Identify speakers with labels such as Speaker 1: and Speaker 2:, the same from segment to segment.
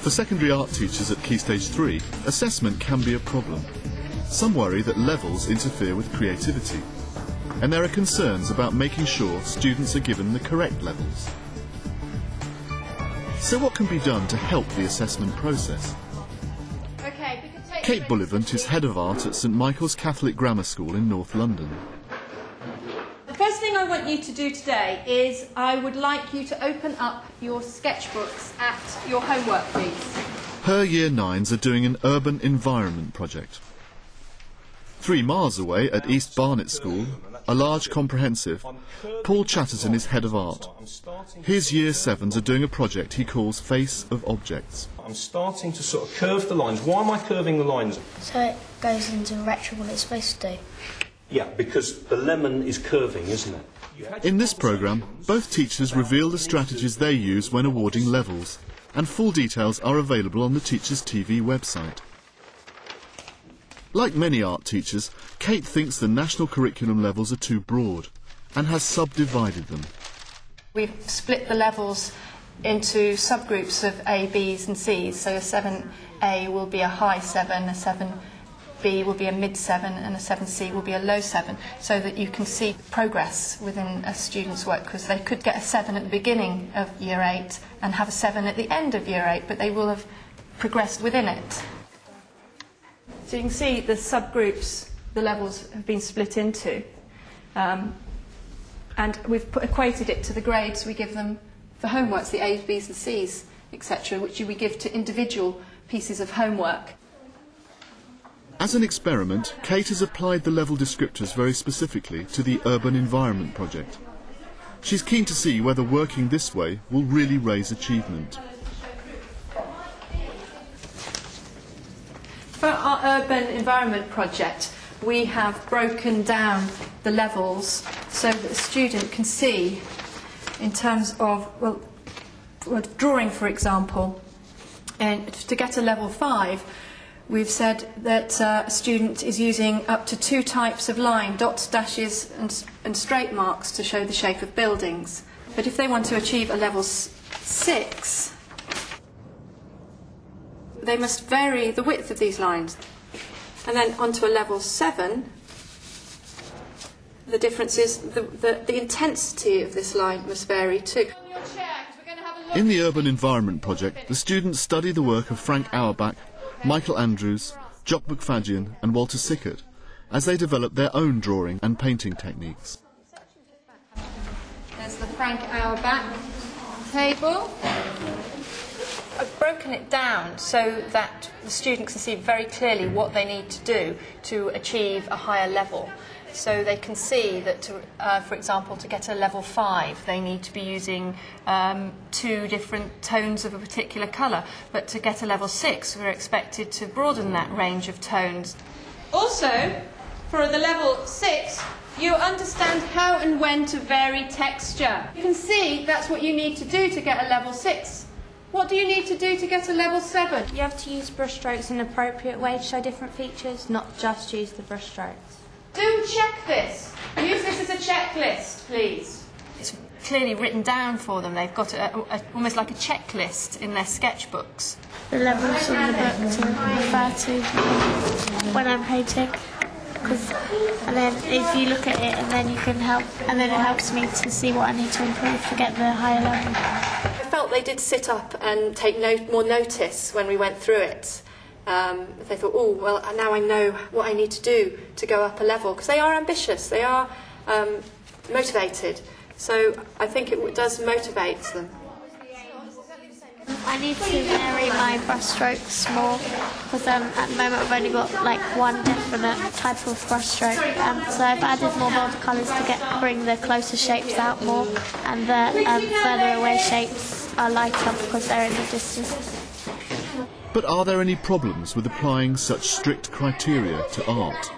Speaker 1: For secondary art teachers at Key Stage 3, assessment can be a problem. Some worry that levels interfere with creativity, and there are concerns about making sure students are given the correct levels. So what can be done to help the assessment process? Kate Bullivant is Head of Art at St Michael's Catholic Grammar School in North London.
Speaker 2: The first thing I want you to do today is I would like you to open up your sketchbooks at your homework, please.
Speaker 1: Her Year 9s are doing an urban environment project. 3 miles away at East Barnet School, a large comprehensive, Paul Chatterton is Head of Art. His Year 7s are doing a project he calls Face of Objects.
Speaker 3: I'm starting to sort of curve the lines. Why am I curving the lines?
Speaker 4: So it goes into direction what it's supposed to do.
Speaker 3: Yeah, because the lemon is curving, isn't it?
Speaker 1: In this programme, both teachers reveal the strategies they use when awarding levels, and full details are available on the Teachers TV website. Like many art teachers, Kate thinks the national curriculum levels are too broad and has subdivided them.
Speaker 2: We've split the levels into subgroups of A, Bs and Cs. So a 7A will be a high 7, a 7B will be a mid 7 and a 7C will be a low 7, so that you can see progress within a student's work, because they could get a 7 at the beginning of Year 8 and have a 7 at the end of Year 8, but they will have progressed within it. So you can see the subgroups the levels have been split into, and we've equated it to the grades we give them for homeworks, the A's, B's and C's, etc., which we give to individual pieces of homework.
Speaker 1: As an experiment, Kate has applied the level descriptors very specifically to the urban environment project. She's keen to see whether working this way will really raise achievement.
Speaker 2: For our urban environment project, we have broken down the levels so that the student can see in terms of, well, drawing, for example, and to get a level 5, we've said that a student is using up to 2 types of line, dots, dashes and straight marks to show the shape of buildings. But if they want to achieve a level 6, they must vary the width of these lines. And then onto a level 7, the difference is the intensity of this line must vary too.
Speaker 1: In the Urban Environment Project, the students study the work of Frank Auerbach, Michael Andrews, Jock McFadyen and Walter Sickert as they develop their own drawing and painting techniques.
Speaker 2: There's the Frank Auerbach table. I've broken it down so that the students can see very clearly what they need to do to achieve a higher level. So they can see that, for example, to get a level 5, they need to be using 2 different tones of a particular colour. But to get a level 6, we're expected to broaden that range of tones. Also, for the level 6, you understand how and when to vary texture. You can see that's what you need to do to get a level 6. What do you need to do to get a level 7?
Speaker 4: You have to use brushstrokes in an appropriate way to show different features, not just use the brushstrokes.
Speaker 2: Do check this. Use this as a checklist, please. It's clearly written down for them. They've got almost like a checklist in their sketchbooks.
Speaker 4: The levels in the book to refer to when I'm painting. And then if you look at it, and then you can help, and then it helps me to see what I need to improve to get the higher level.
Speaker 2: I felt they did sit up and take more notice when we went through it. They thought, oh, well, now I know what I need to do to go up a level, because they are ambitious, they are motivated. So I think it does motivate them.
Speaker 4: I need to vary my brushstrokes more, because at the moment I've only got like one definite type of brushstroke. So I've added more watercolours to bring the closer shapes out more, and the further away shapes are lighter because they're in the distance.
Speaker 1: But are there any problems with applying such strict criteria to art?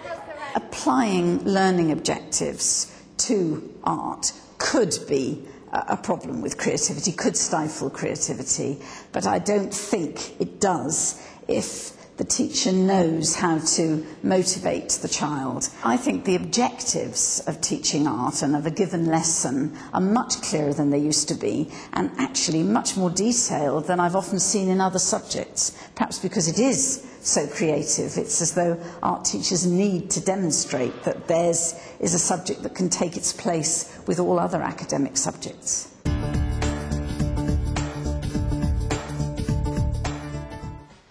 Speaker 5: Applying learning objectives to art could be a problem with creativity, could stifle creativity, but I don't think it does if the teacher knows how to motivate the child. I think the objectives of teaching art and of a given lesson are much clearer than they used to be, and actually much more detailed than I've often seen in other subjects, perhaps because it is so creative. It's as though art teachers need to demonstrate that theirs is a subject that can take its place with all other academic subjects.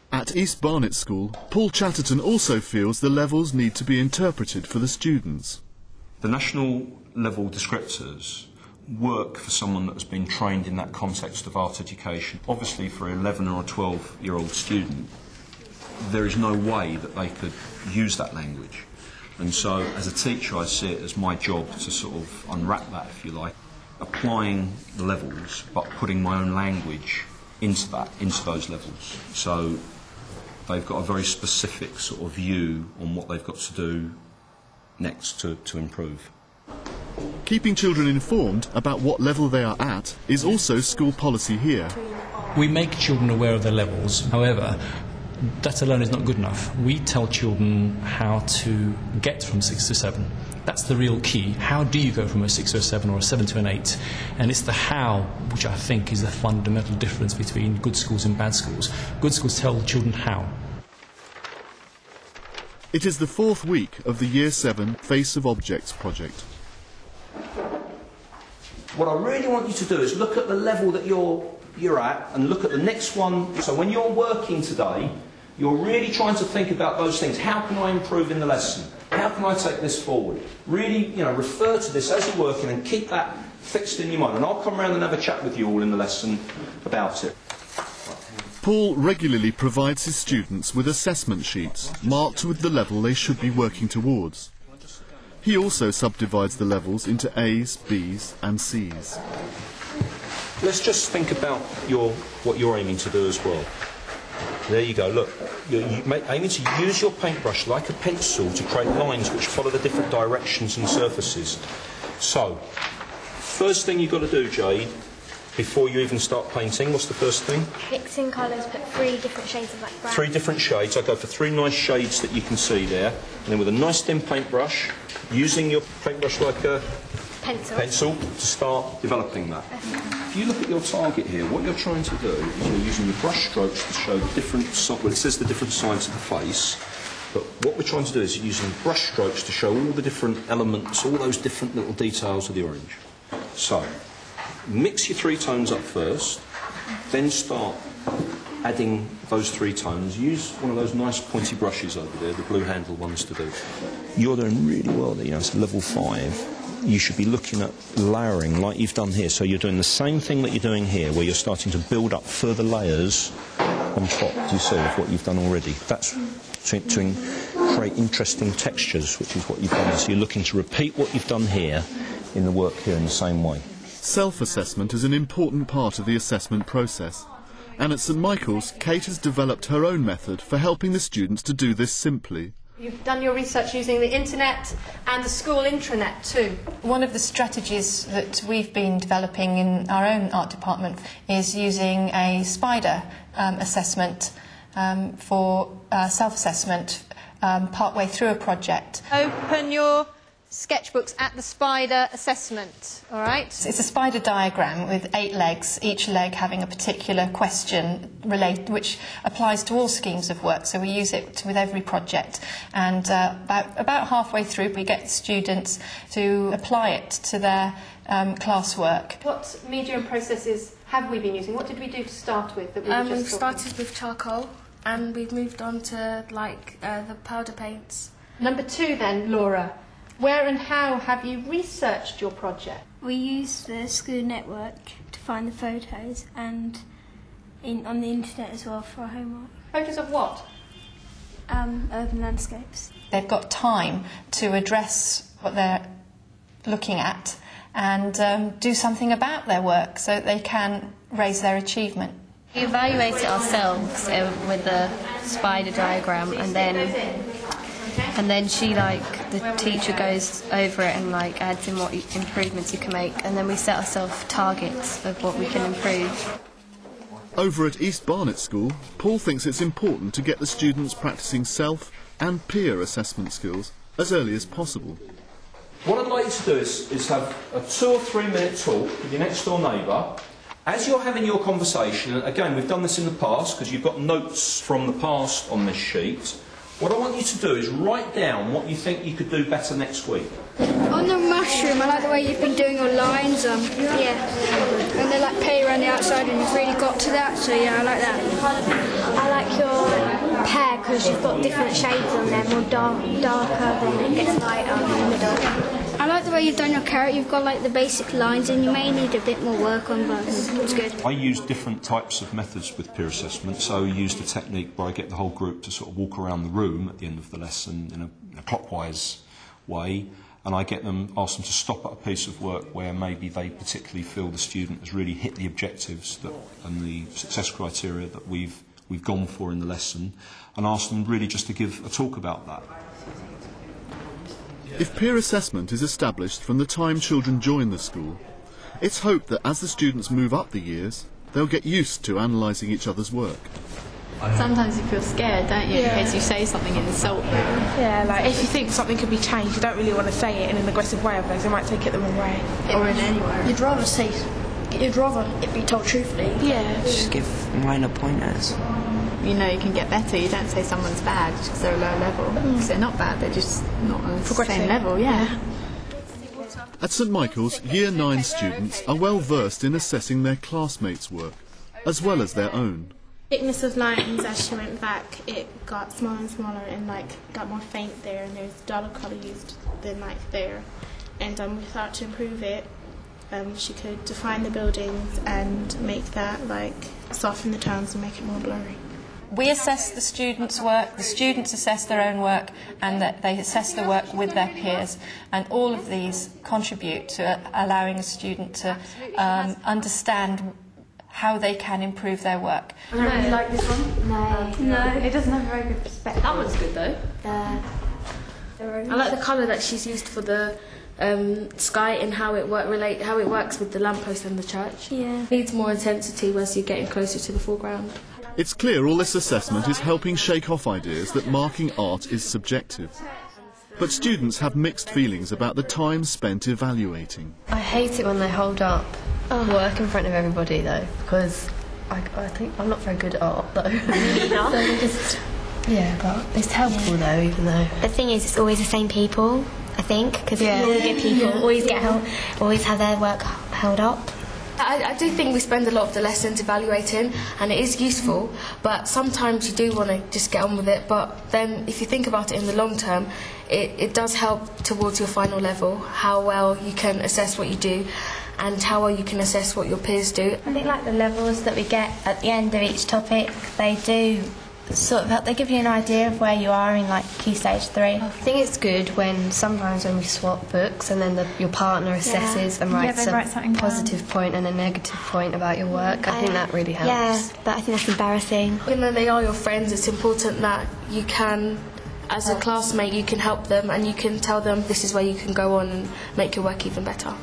Speaker 1: At East Barnet School, Paul Chatterton also feels the levels need to be interpreted for the students.
Speaker 3: The national level descriptors work for someone that has been trained in that context of art education. Obviously for an 11 or a 12-year-old student, there is no way that they could use that language. And so as a teacher I see it as my job to sort of unwrap that, if you like, applying the levels but putting my own language into those levels. So they've got a very specific sort of view on what they've got to do next to improve.
Speaker 1: Keeping children informed about what level they are at is also school policy here.
Speaker 6: We make children aware of their levels. However, that alone is not good enough. We tell children how to get from 6 to 7. That's the real key. How do you go from a 6 to a 7 or a 7 to an 8? And it's the how which I think is the fundamental difference between good schools and bad schools. Good schools tell children how.
Speaker 1: It is the 4th week of the Year 7 Face of Objects project.
Speaker 3: What I really want you to do is look at the level that you're at and look at the next one. So when you're working today, you're really trying to think about those things. How can I improve in the lesson? How can I take this forward? Really, refer to this as you're working and keep that fixed in your mind. And I'll come around and have a chat with you all in the lesson about it.
Speaker 1: Paul regularly provides his students with assessment sheets marked with the level they should be working towards. He also subdivides the levels into A's, B's and C's.
Speaker 3: Let's just think about what you're aiming to do as well. There you go, look. You're aiming to use your paintbrush like a pencil to create lines which follow the different directions and surfaces. So, first thing you've got to do, Jade, before you even start painting, what's the first thing?
Speaker 4: Mixing colours, put 3 different shades of black.
Speaker 3: 3 different shades. I go for 3 nice shades that you can see there. And then with a nice thin paintbrush, using your paintbrush like a pencil to start developing that. If you look at your target here, what you're trying to do is you're using your brush strokes to show the different, well, it says the different sides of the face, but what we're trying to do is using brush strokes to show all the different elements, all those different little details of the orange. So, mix your 3 tones up first, then start adding those 3 tones. Use one of those nice pointy brushes over there, the blue handle ones to do. You're doing really well there, it's level 5. You should be looking at layering like you've done here. So you're doing the same thing that you're doing here, where you're starting to build up further layers on top, do you see, of what you've done already. That's to create interesting textures, which is what you've done. So you're looking to repeat what you've done here in the work here in the same way.
Speaker 1: Self-assessment is an important part of the assessment process. And at St Michael's, Kate has developed her own method for helping the students to do this simply.
Speaker 2: You've done your research using the internet and the school intranet too. One of the strategies that we've been developing in our own art department is using a spider assessment for self-assessment partway through a project. Open your sketchbooks at the spider assessment, all right? It's a spider diagram with 8 legs, each leg having a particular question which applies to all schemes of work, so we use it with every project. And about halfway through, we get students to apply it to their classwork. What media and processes have we been using? What did we do to start with?
Speaker 7: We've started with charcoal, and we've moved on to, the powder paints.
Speaker 2: Number 2 then, Laura. Where and how have you researched your project?
Speaker 8: We used the school network to find the photos and on the internet as well for our homework.
Speaker 2: Photos of what?
Speaker 8: Urban landscapes.
Speaker 2: They've got time to address what they're looking at and do something about their work so that they can raise their achievement.
Speaker 9: We evaluate it ourselves with the spider diagram, and then she, the teacher goes over it and adds in what improvements you can make, and then we set ourselves targets of what we can improve.
Speaker 1: Over at East Barnet School, Paul thinks it's important to get the students practising self and peer assessment skills as early as possible.
Speaker 3: What I'd like you to do is have a 2 or 3 minute talk with your next door neighbour. As you're having your conversation, and again we've done this in the past because you've got notes from the past on this sheet, what I want you to do is write down what you think you could do better next week.
Speaker 10: On the mushroom, I like the way you've been doing your lines, yeah. And they're like pay around the outside and you've really got to that, so yeah, I like that.
Speaker 8: I like your pear because you've got different shades on them, more darker, then it gets lighter in the middle.
Speaker 10: I like the way you've done your carrot, you've got like the basic lines and you may need a bit more work on, but it's good.
Speaker 3: I use different types of methods with peer assessment, so I use the technique where I get the whole group to sort of walk around the room at the end of the lesson in a clockwise way, and I get them, ask them to stop at a piece of work where maybe they particularly feel the student has really hit the objectives and the success criteria that we've gone for in the lesson, and ask them really just to give a talk about that.
Speaker 1: If peer assessment is established from the time children join the school, it's hoped that as the students move up the years, they'll get used to analysing each other's work.
Speaker 11: Sometimes you feel scared, don't you, in case you say something and insult them.
Speaker 12: Yeah, like if you think something could be changed, you don't really want to say it in an aggressive way, otherwise they might take it the wrong way.
Speaker 11: Or in any way.
Speaker 10: You'd rather it be told truthfully.
Speaker 12: Yeah.
Speaker 13: Just give minor pointers.
Speaker 11: You know you can get better. You don't say someone's bad just because they're a low level. Because they're not bad, they're just not on the same level, yeah.
Speaker 1: At St Michael's, Year 9 students are well versed in assessing their classmates' work, as well as their own.
Speaker 12: Thickness of lines, as she went back, it got smaller and smaller and got more faint there, and there's duller colour used than there. And we thought to improve it, she could define the buildings and make that soften the tones and make it more blurry.
Speaker 2: We assess the students' work, the students assess their own work, and that they assess the work with their peers. And all of these contribute to allowing a student to understand how they can improve their work.
Speaker 7: I don't really like this one.
Speaker 8: No.
Speaker 11: It doesn't have a very good perspective. That one's good though.
Speaker 7: I like the colour that she's used for the sky and how it works with the lamppost and the church.
Speaker 8: Yeah.
Speaker 7: It needs more intensity as you're getting closer to the foreground.
Speaker 1: It's clear all this assessment is helping shake off ideas that marking art is subjective. But students have mixed feelings about the time spent evaluating.
Speaker 9: I hate it when they hold up work in front of everybody though, because I think I'm not very good at art though. So but it's helpful though, even though.
Speaker 8: The thing is, it's always the same people, I think, because really good people always have their work held up.
Speaker 7: I do think we spend a lot of the lessons evaluating, and it is useful, but sometimes you do want to just get on with it. But then if you think about it in the long term, it does help towards your final level, how well you can assess what you do and how well you can assess what your peers do.
Speaker 4: I think the levels that we get at the end of each topic, they do sort of help, they give you an idea of where you are in Key Stage 3.
Speaker 9: I think it's good sometimes when we swap books and then your partner assesses and writes a positive point and a negative point about your work. I think that really helps.
Speaker 8: Yeah, but I think that's embarrassing.
Speaker 7: Even though they are your friends, it's important that you can, as a classmate, you can help them and you can tell them this is where you can go on and make your work even better.